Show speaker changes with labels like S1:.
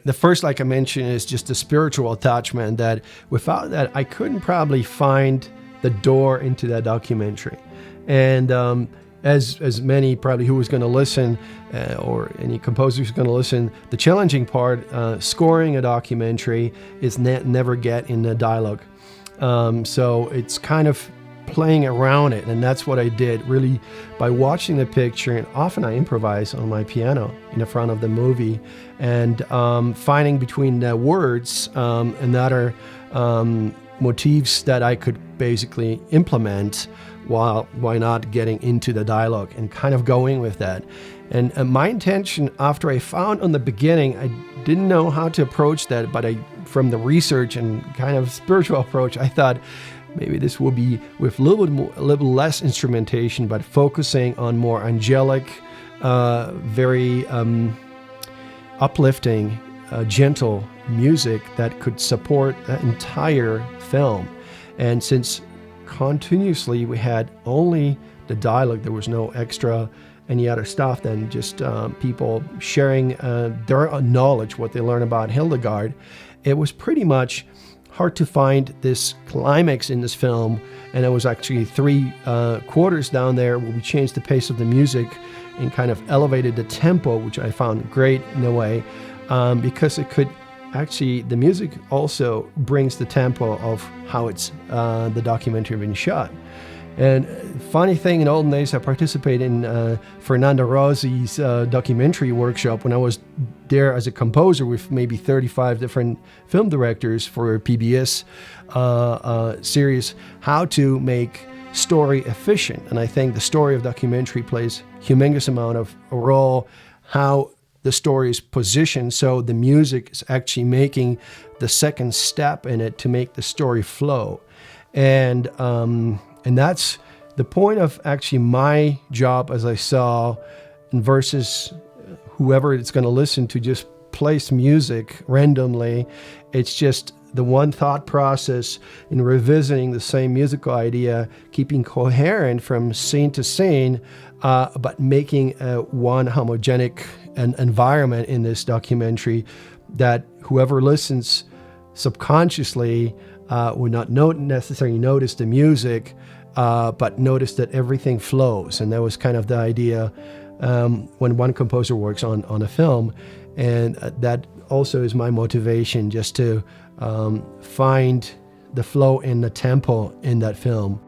S1: The first, like I mentioned, is just the spiritual attachment, that without that, I couldn't probably find the door into that documentary. And as many probably who was going to listen, or any composer who's going to listen, the challenging part, scoring a documentary, is never get in the dialogue. So it's kind of playing around it, and that's what I did really by watching the picture. And often I improvise on my piano in the front of the movie, and finding between the words and other motifs that I could basically implement while not getting into the dialogue, and kind of going with that. And my intention, after I found on the beginning, I didn't know how to approach that, but from the research and kind of spiritual approach, I thought maybe this will be with a little less instrumentation, but focusing on more angelic, very uplifting, gentle music that could support the entire film. And since continuously we had only the dialogue, there was no extra any other stuff than just people sharing their knowledge, what they learned about Hildegard, it was pretty much hard to find this climax in this film. And it was actually 3 quarters down there where we changed the pace of the music and kind of elevated the tempo, which I found great in a way, because it could actually, the music also brings the tempo of how it's the documentary been shot. And funny thing, in olden days, I participated in Fernando Rossi's documentary workshop when I was there as a composer with maybe 35 different film directors for a PBS series, how to make story efficient. And I think the story of documentary plays humongous amount of a role, how the story is positioned, so the music is actually making the second step in it to make the story flow. And that's the point of actually my job, as I saw, versus whoever it's going to listen to just place music randomly. It's just the one thought process in revisiting the same musical idea, keeping coherent from scene to scene, but making one homogenic environment in this documentary that whoever listens subconsciously would not necessarily notice the music, but notice that everything flows. And that was kind of the idea when one composer works on a film. And that also is my motivation, just to find the flow and the tempo in that film.